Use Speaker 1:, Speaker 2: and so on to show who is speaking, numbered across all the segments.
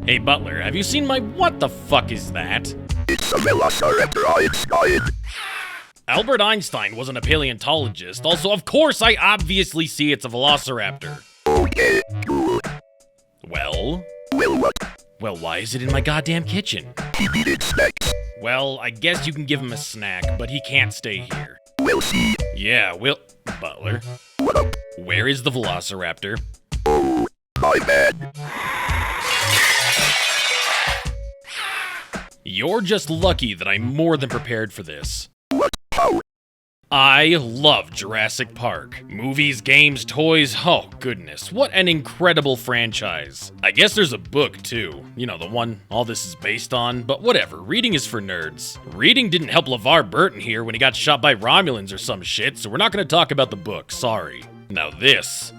Speaker 1: Hey Butler, have you seen my— what the fuck is that?
Speaker 2: It's a Velociraptor, Einstein.
Speaker 1: Albert Einstein wasn't a paleontologist, also of course I obviously see it's a Velociraptor.
Speaker 2: Okay, good.
Speaker 1: Well?
Speaker 2: Well, what?
Speaker 1: Well, why is it in my goddamn kitchen?
Speaker 2: He needed snacks.
Speaker 1: Well, I guess you can give him a snack, but he can't stay here.
Speaker 2: We'll see.
Speaker 1: Yeah, Butler.
Speaker 2: What up?
Speaker 1: Where is the Velociraptor?
Speaker 2: Oh, my bad.
Speaker 1: You're just lucky that I'm more than prepared for this.
Speaker 2: What? How?
Speaker 1: I love Jurassic Park. Movies, games, toys, oh goodness, what an incredible franchise. I guess there's a book too, you know, the one all this is based on, but whatever, reading is for nerds. Reading didn't help LeVar Burton here when he got shot by Romulans or some shit, so we're not gonna talk about the book, sorry. Now this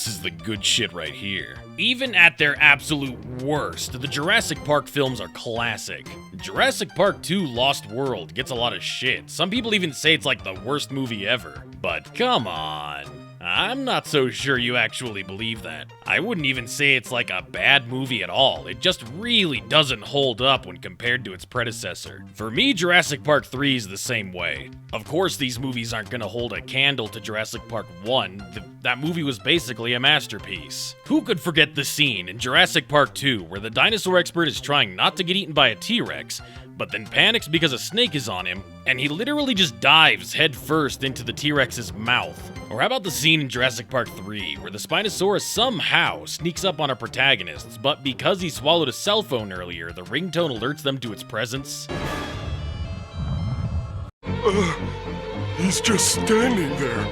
Speaker 1: is the good shit right here. Even at their absolute worst, the Jurassic Park films are classic. Jurassic Park 2 Lost World gets a lot of shit. Some people even say it's like the worst movie ever. But come on. I'm not so sure you actually believe that. I wouldn't even say it's like a bad movie at all. It just really doesn't hold up when compared to its predecessor. For me, Jurassic Park 3 is the same way. Of course, these movies aren't gonna hold a candle to Jurassic Park 1. That movie was basically a masterpiece. Who could forget the scene in Jurassic Park 2 where the dinosaur expert is trying not to get eaten by a T-Rex, but then panics because a snake is on him, and he literally just dives headfirst into the T-Rex's mouth? Or how about the scene in Jurassic Park 3, where the Spinosaurus somehow sneaks up on our protagonists, but because he swallowed a cell phone earlier, the ringtone alerts them to its presence?
Speaker 3: He's just standing there.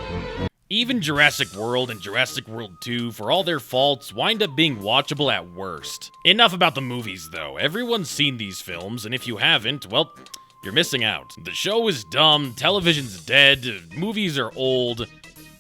Speaker 1: Even Jurassic World and Jurassic World 2, for all their faults, wind up being watchable at worst. Enough about the movies, though. Everyone's seen these films, and if you haven't, well, you're missing out. The show is dumb, television's dead, movies are old.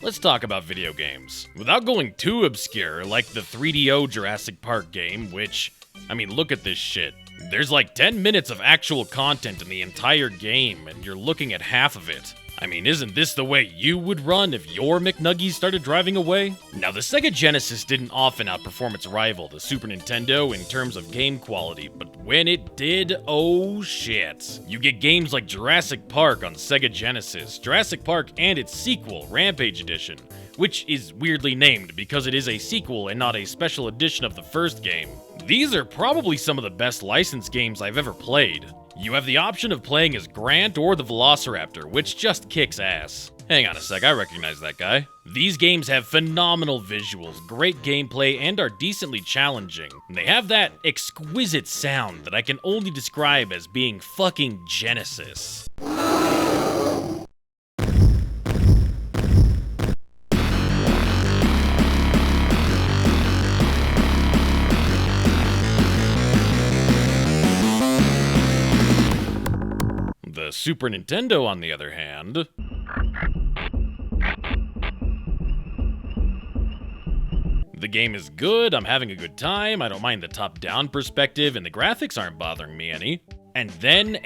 Speaker 1: Let's talk about video games. Without going too obscure, like the 3DO Jurassic Park game, which, I mean, look at this shit. There's like 10 minutes of actual content in the entire game, and you're looking at half of it. I mean, isn't this the way you would run if your McNuggies started driving away? Now, the Sega Genesis didn't often outperform its rival, the Super Nintendo, in terms of game quality, but when it did, oh shit. You get games like Jurassic Park on Sega Genesis, Jurassic Park and its sequel, Rampage Edition, which is weirdly named because it is a sequel and not a special edition of the first game. These are probably some of the best licensed games I've ever played. You have the option of playing as Grant or the Velociraptor, which just kicks ass. Hang on a sec, I recognize that guy. These games have phenomenal visuals, great gameplay, and are decently challenging. They have that exquisite sound that I can only describe as being fucking Genesis. The Super Nintendo, on the other hand, the game is good, I'm having a good time, I don't mind the top-down perspective, and the graphics aren't bothering me any. And then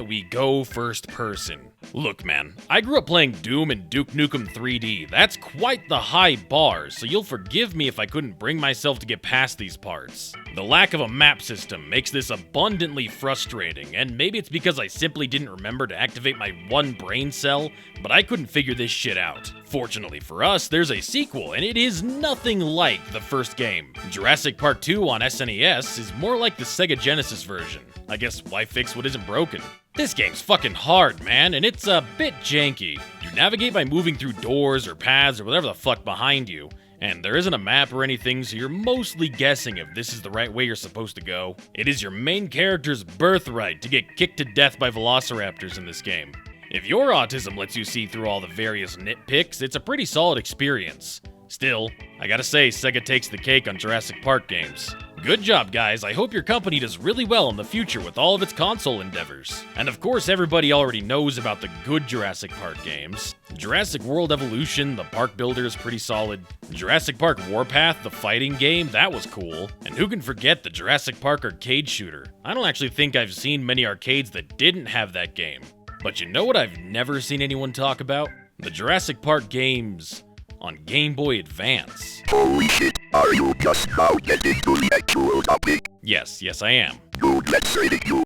Speaker 1: we go first person. Look man, I grew up playing Doom and Duke Nukem 3D. That's quite the high bar, so you'll forgive me if I couldn't bring myself to get past these parts. The lack of a map system makes this abundantly frustrating, and maybe it's because I simply didn't remember to activate my one brain cell, but I couldn't figure this shit out. Fortunately for us, there's a sequel, and it is nothing like the first game. Jurassic Park 2 on SNES is more like the Sega Genesis version. I guess why fix what isn't broken? This game's fucking hard, man, and it's a bit janky. You navigate by moving through doors or paths or whatever the fuck behind you, and there isn't a map or anything, so you're mostly guessing if this is the right way you're supposed to go. It is your main character's birthright to get kicked to death by velociraptors in this game. If your autism lets you see through all the various nitpicks, it's a pretty solid experience. Still, I gotta say, Sega takes the cake on Jurassic Park games. Good job, guys. I hope your company does really well in the future with all of its console endeavors. And of course, everybody already knows about the good Jurassic Park games. Jurassic World Evolution, the park builder, is pretty solid. Jurassic Park Warpath, the fighting game, that was cool. And who can forget the Jurassic Park arcade shooter? I don't actually think I've seen many arcades that didn't have that game. But you know what I've never seen anyone talk about? the Jurassic Park games on Game Boy Advance.
Speaker 2: Holy shit, are you just now getting to the actual topic?
Speaker 1: Yes, I am.
Speaker 2: Dude, let's say that you...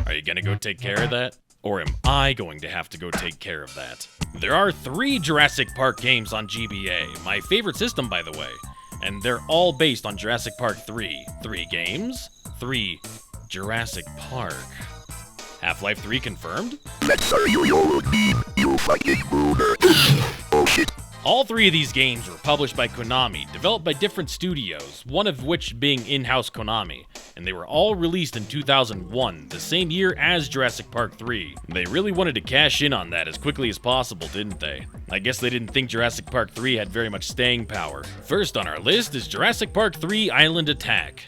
Speaker 1: Are you gonna go take care of that? Or am I going to have to go take care of that? There are 3 Jurassic Park games on GBA, my favorite system by the way, and they're all based on Jurassic Park 3. 3 games, 3 Jurassic Park. Half-Life 3 confirmed?
Speaker 2: Let's are you fucking boomer. Oh shit.
Speaker 1: All 3 of these games were published by Konami, developed by different studios, one of which being in-house Konami, and they were all released in 2001, the same year as Jurassic Park 3. They really wanted to cash in on that as quickly as possible, didn't they? I guess they didn't think Jurassic Park 3 had very much staying power. First on our list is Jurassic Park 3 Island Attack.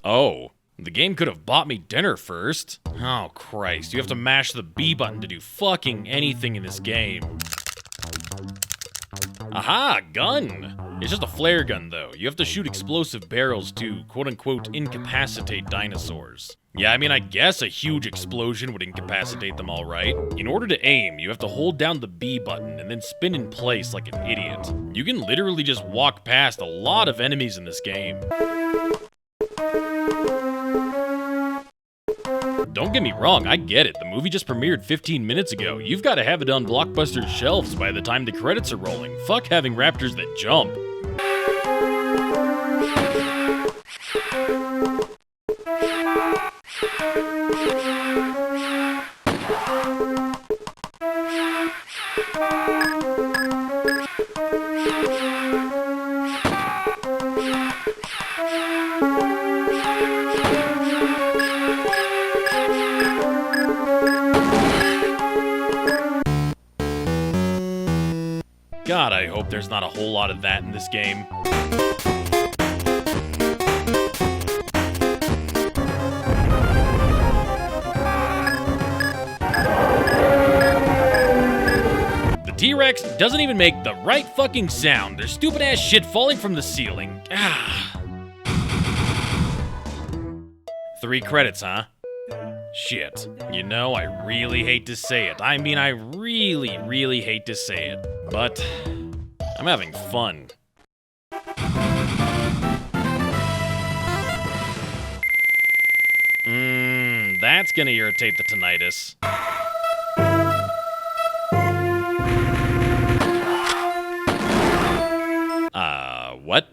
Speaker 1: Oh. The game could have bought me dinner first. Oh, Christ. You have to mash the B button to do fucking anything in this game. Aha, gun! It's just a flare gun, though. You have to shoot explosive barrels to, quote-unquote, incapacitate dinosaurs. Yeah, I mean, I guess a huge explosion would incapacitate them all right. In order to aim, you have to hold down the B button and then spin in place like an idiot. You can literally just walk past a lot of enemies in this game. Don't get me wrong, I get it. The movie just premiered 15 minutes ago. You've got to have it on Blockbuster's shelves by the time the credits are rolling. Fuck having raptors that jump. God, I hope there's not a whole lot of that in this game. The T-Rex doesn't even make the right fucking sound. There's stupid ass shit falling from the ceiling. Ah. 3 credits, huh? Shit. You know, I really hate to say it. I mean, I really hate to say it. But I'm having fun. That's gonna irritate the tinnitus. What?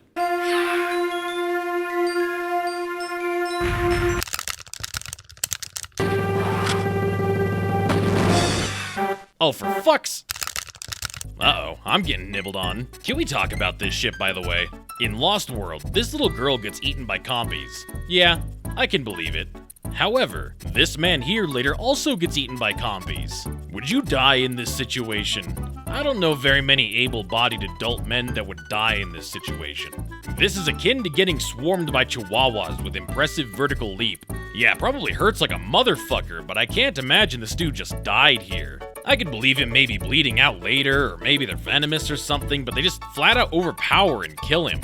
Speaker 1: Oh, for fuck's... Uh-oh, I'm getting nibbled on. Can we talk about this shit, by the way? In Lost World, this little girl gets eaten by compies. Yeah, I can believe it. However, this man here later also gets eaten by compies. Would you die in this situation? I don't know very many able-bodied adult men that would die in this situation. This is akin to getting swarmed by chihuahuas with impressive vertical leap. Yeah, probably hurts like a motherfucker, but I can't imagine this dude just died here. I could believe him maybe bleeding out later, or maybe they're venomous or something, but they just flat out overpower and kill him.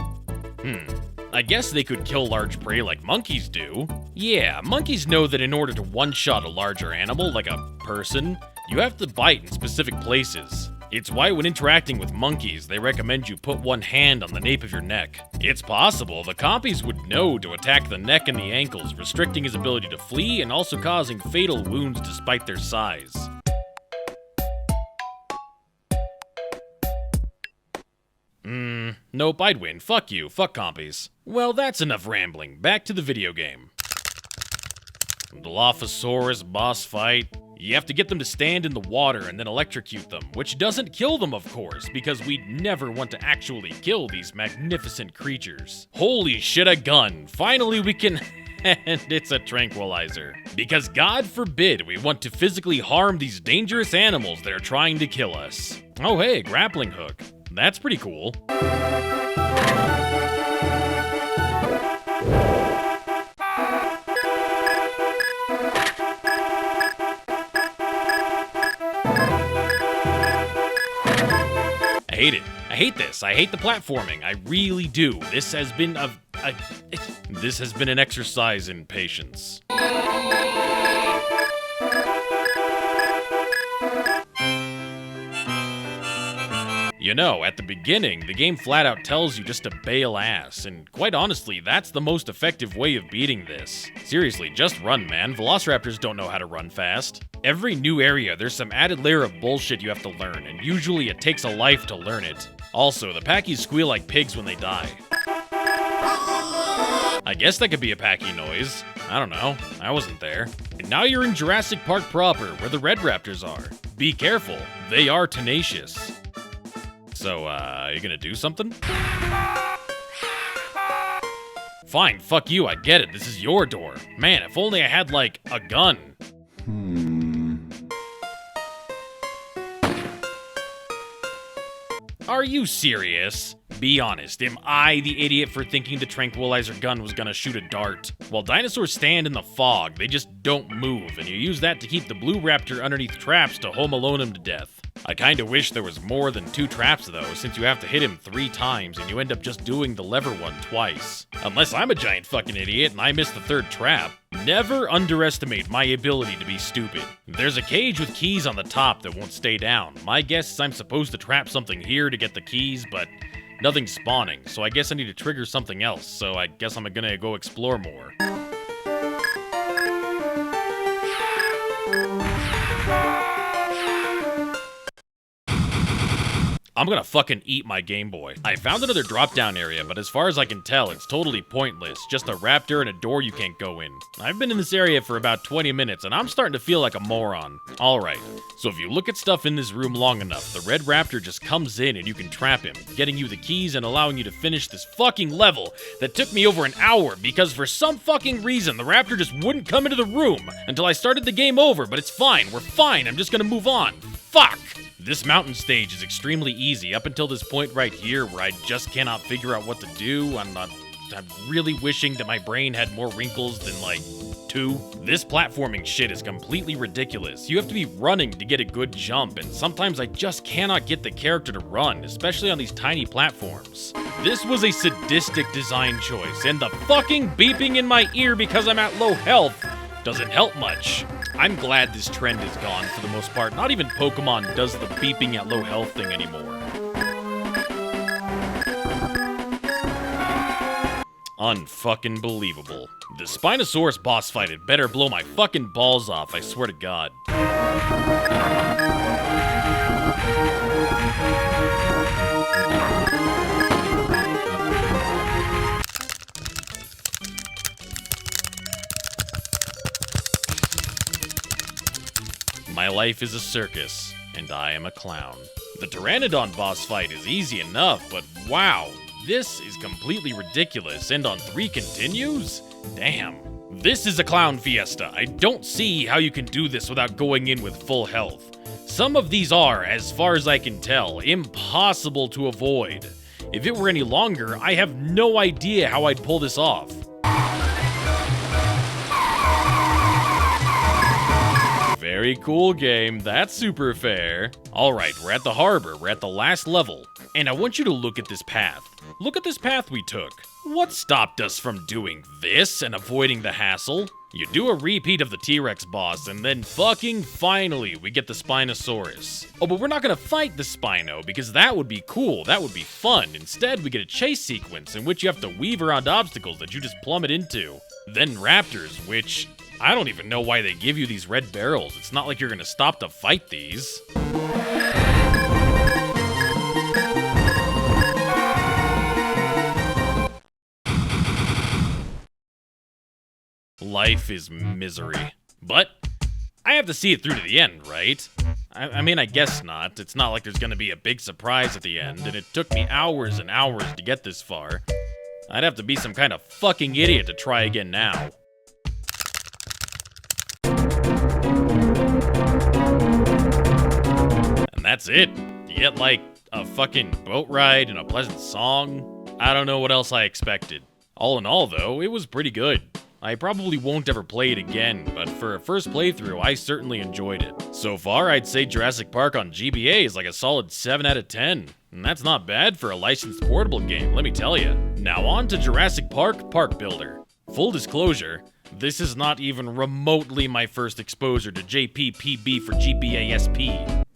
Speaker 1: I guess they could kill large prey like monkeys do. Yeah, monkeys know that in order to one-shot a larger animal, like a person, you have to bite in specific places. It's why when interacting with monkeys, they recommend you put one hand on the nape of your neck. It's possible the compies would know to attack the neck and the ankles, restricting his ability to flee and also causing fatal wounds despite their size. Nope, I'd win. Fuck you. Fuck compies. Well, that's enough rambling. Back to the video game. Dilophosaurus boss fight. You have to get them to stand in the water and then electrocute them, which doesn't kill them, of course, because we'd never want to actually kill these magnificent creatures. Holy shit, a gun. Finally we can... And it's a tranquilizer. Because God forbid we want to physically harm these dangerous animals that are trying to kill us. Oh hey, grappling hook. That's pretty cool. I hate this. I hate the platforming. I really do. This has been this has been an exercise in patience. You know, at the beginning, the game flat out tells you just to bail ass, and quite honestly, that's the most effective way of beating this. Seriously, just run, man. Velociraptors don't know how to run fast. Every new area, there's some added layer of bullshit you have to learn, and usually it takes a life to learn it. Also, the Packies squeal like pigs when they die. I guess that could be a Packy noise. I don't know. I wasn't there. And now you're in Jurassic Park proper, where the red raptors are. Be careful. They are tenacious. So, you gonna do something? Fine, fuck you, I get it. This is your door. Man, if only I had, like, a gun. Are you serious? Be honest, am I the idiot for thinking the tranquilizer gun was gonna shoot a dart? While dinosaurs stand in the fog, they just don't move, and you use that to keep the blue raptor underneath traps to home alone him to death. I kinda wish there was more than 2 traps though, since you have to hit him 3 times and you end up just doing the lever one twice. Unless I'm a giant fucking idiot and I missed the 3rd trap. Never underestimate my ability to be stupid. There's a cage with keys on the top that won't stay down. My guess is I'm supposed to trap something here to get the keys, but nothing's spawning, so I guess I need to trigger something else, so I guess I'm gonna go explore more. I'm gonna fucking eat my Game Boy. I found another drop-down area, but as far as I can tell, it's totally pointless. Just a raptor and a door you can't go in. I've been in this area for about 20 minutes, and I'm starting to feel like a moron. Alright, so if you look at stuff in this room long enough, the red raptor just comes in and you can trap him, getting you the keys and allowing you to finish this fucking level that took me over an hour because for some fucking reason, the raptor just wouldn't come into the room until I started the game over, but it's fine, we're fine, I'm just gonna move on. Fuck! This mountain stage is extremely easy up until this point right here where I just cannot figure out what to do. I'm really wishing that my brain had more wrinkles than like 2. This platforming shit is completely ridiculous. You have to be running to get a good jump, and sometimes I just cannot get the character to run, especially on these tiny platforms. This was a sadistic design choice, and the fucking beeping in my ear because I'm at low health doesn't help much. I'm glad this trend is gone for the most part. Not even Pokemon does the beeping at low health thing anymore. Unfucking believable. The Spinosaurus boss fight had better blow my fucking balls off, I swear to God. My life is a circus, and I am a clown. The Pteranodon boss fight is easy enough, but wow, this is completely ridiculous, and on 3 continues? Damn. This is a clown fiesta. I don't see how you can do this without going in with full health. Some of these are, as far as I can tell, impossible to avoid. If it were any longer, I have no idea how I'd pull this off. Very cool game, that's super fair. Alright, we're at the harbor, we're at the last level, and I want you to look at this path. Look at this path we took. What stopped us from doing this and avoiding the hassle? You do a repeat of the T-Rex boss, and then fucking finally we get the Spinosaurus. Oh, but we're not gonna fight the Spino, because that would be cool, that would be fun. Instead, we get a chase sequence in which you have to weave around obstacles that you just plummet into. Then raptors, which I don't even know why they give you these red barrels. It's not like you're gonna stop to fight these. Life is misery. But I have to see it through to the end, right? I mean, I guess not. It's not like there's gonna be a big surprise at the end, and it took me hours and hours to get this far. I'd have to be some kind of fucking idiot to try again now. And that's it. You get like a fucking boat ride and a pleasant song. I don't know what else I expected. All in all though, it was pretty good. I probably won't ever play it again, but for a first playthrough, I certainly enjoyed it. So far, I'd say Jurassic Park on GBA is like a solid 7 out of 10. And that's not bad for a licensed portable game, let me tell you. Now on to Jurassic Park Park Builder. Full disclosure, this is not even remotely my first exposure to JPPB for GBA SP.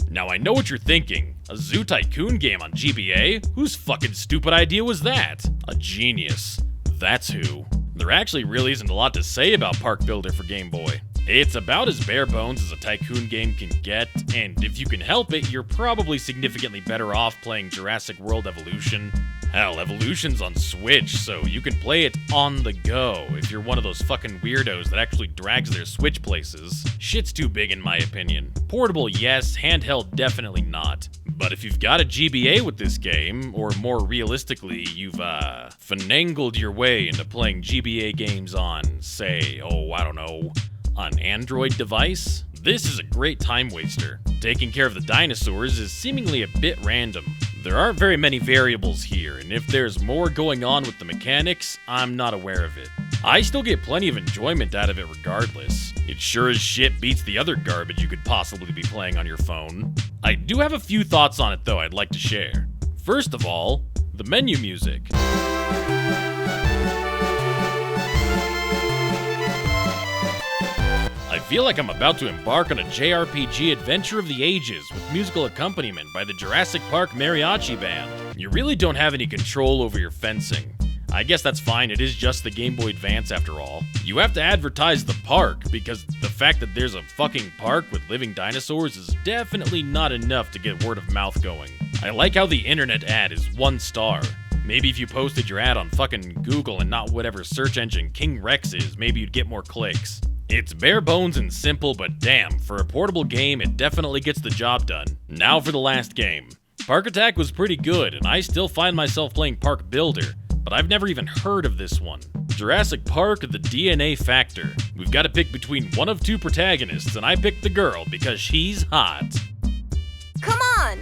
Speaker 1: Now I know what you're thinking, a Zoo Tycoon game on GBA? Whose fucking stupid idea was that? A genius. That's who. There actually really isn't a lot to say about Park Builder for Game Boy. It's about as bare bones as a tycoon game can get, and if you can help it, you're probably significantly better off playing Jurassic World Evolution. Hell, Evolution's on Switch, so you can play it on the go if you're one of those fucking weirdos that actually drags their Switch places. Shit's too big in my opinion. Portable, yes, handheld, definitely not. But if you've got a GBA with this game, or more realistically, you've, finagled your way into playing GBA games on, say, I don't know, an Android device, this is a great time waster. Taking care of the dinosaurs is seemingly a bit random. There aren't very many variables here, and if there's more going on with the mechanics, I'm not aware of it. I still get plenty of enjoyment out of it regardless. It sure as shit beats the other garbage you could possibly be playing on your phone. I do have a few thoughts on it though I'd like to share. First of all, the menu music. I feel like I'm about to embark on a JRPG adventure of the ages with musical accompaniment by the Jurassic Park Mariachi Band. You really don't have any control over your fencing. I guess that's fine, it is just the Game Boy Advance after all. You have to advertise the park, because the fact that there's a fucking park with living dinosaurs is definitely not enough to get word of mouth going. I like how the internet ad is 1 star. Maybe if you posted your ad on fucking Google and not whatever search engine King Rex is, maybe you'd get more clicks. It's bare bones and simple, but damn, for a portable game, it definitely gets the job done. Now for the last game. Park Attack was pretty good, and I still find myself playing Park Builder, but I've never even heard of this one. Jurassic Park: The DNA Factor. We've got to pick between one of 2 protagonists, and I picked the girl because she's hot.
Speaker 4: Come on!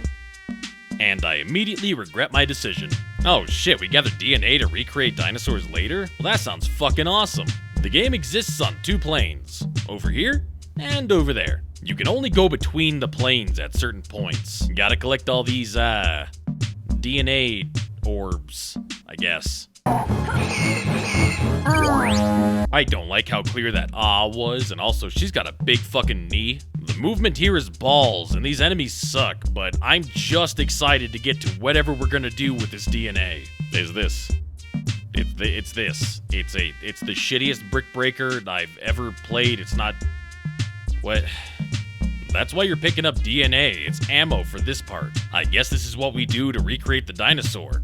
Speaker 1: And I immediately regret my decision. Oh shit, we gather DNA to recreate dinosaurs later? Well, that sounds fucking awesome. The game exists on 2 planes, over here and over there. You can only go between the planes at certain points. Gotta collect all these, DNA orbs, I guess. I don't like how clear that was, and also she's got a big fucking knee. The movement here is balls, and these enemies suck, but I'm just excited to get to whatever we're gonna do with this DNA. Is this. It's this. It's the shittiest brick breaker I've ever played. It's not... What? That's why you're picking up DNA. It's ammo for this part. I guess this is what we do to recreate the dinosaur.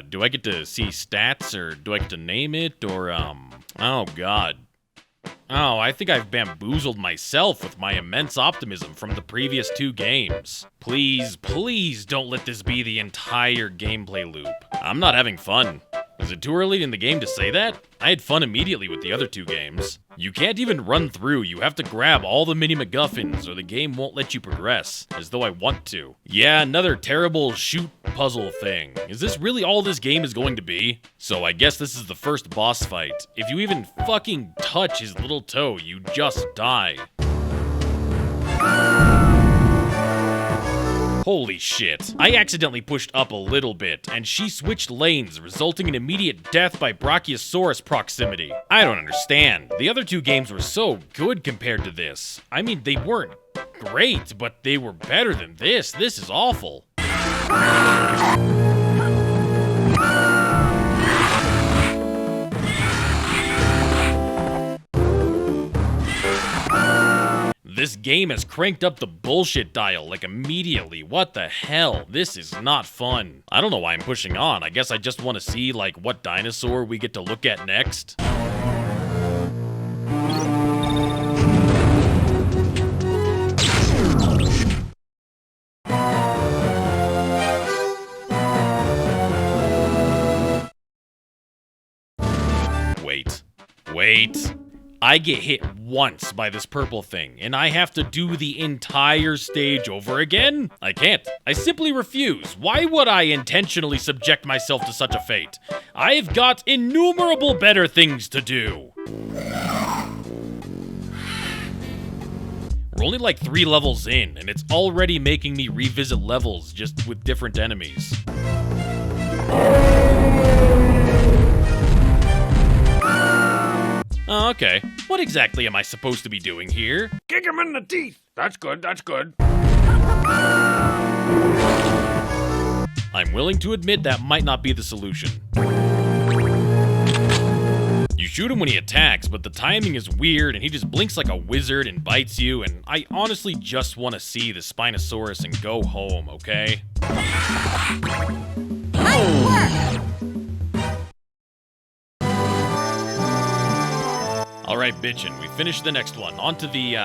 Speaker 1: Do I get to see stats, or do I get to name it, or, oh god. Oh, I think I've bamboozled myself with my immense optimism from the previous 2 games. Please, please don't let this be the entire gameplay loop. I'm not having fun. Is it too early in the game to say that? I had fun immediately with the other 2 games. You can't even run through, you have to grab all the mini MacGuffins or the game won't let you progress, as though I want to. Yeah, another terrible shoot puzzle thing. Is this really all this game is going to be? So I guess this is the first boss fight. If you even fucking touch his little toe, you just die. Holy shit. I accidentally pushed up a little bit, and she switched lanes, resulting in immediate death by Brachiosaurus proximity. I don't understand. The other 2 games were so good compared to this. I mean, they weren't great, but they were better than this. This is awful. This game has cranked up the bullshit dial, like, immediately. What the hell? This is not fun. I don't know why I'm pushing on. I guess I just want to see, like, what dinosaur we get to look at next. Wait. I get hit once by this purple thing, and I have to do the entire stage over again? I can't. I simply refuse. Why would I intentionally subject myself to such a fate? I've got innumerable better things to do. We're only like 3 levels in, and it's already making me revisit levels just with different enemies. Oh, okay. What exactly am I supposed to be doing here?
Speaker 3: Kick him in the teeth. That's good, that's good.
Speaker 1: I'm willing to admit that might not be the solution. You shoot him when he attacks, but the timing is weird and he just blinks like a wizard and bites you, and I honestly just want to see the Spinosaurus and go home, okay?
Speaker 4: Nice work!
Speaker 1: Alright, bitchin', we finished the next one. On to the,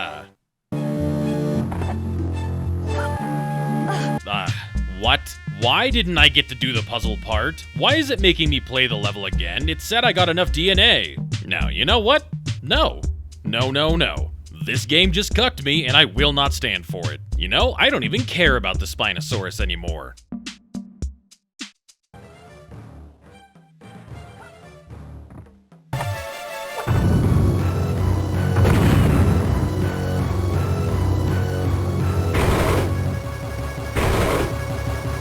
Speaker 1: what? Why didn't I get to do the puzzle part? Why is it making me play the level again? It said I got enough DNA. Now, you know what? No. No. This game just cucked me, and I will not stand for it. You know, I don't even care about the Spinosaurus anymore.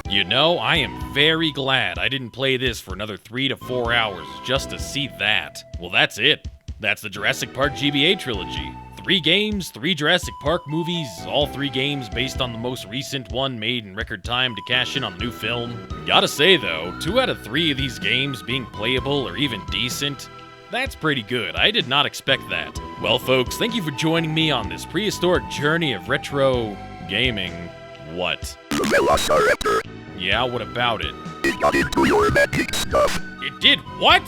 Speaker 1: You know, I am very glad I didn't play this for another 3 to 4 hours just to see that. Well, that's it. That's the Jurassic Park GBA trilogy. 3 games, 3 Jurassic Park movies, all 3 games based on the most recent one made in record time to cash in on the new film. Gotta say though, 2 out of 3 of these games being playable or even decent, that's pretty good. I did not expect that. Well folks, thank you for joining me on this prehistoric journey of retro gaming. What?
Speaker 2: The Velociraptor.
Speaker 1: Yeah, what about it?
Speaker 2: It got into your magic stuff.
Speaker 1: It did what?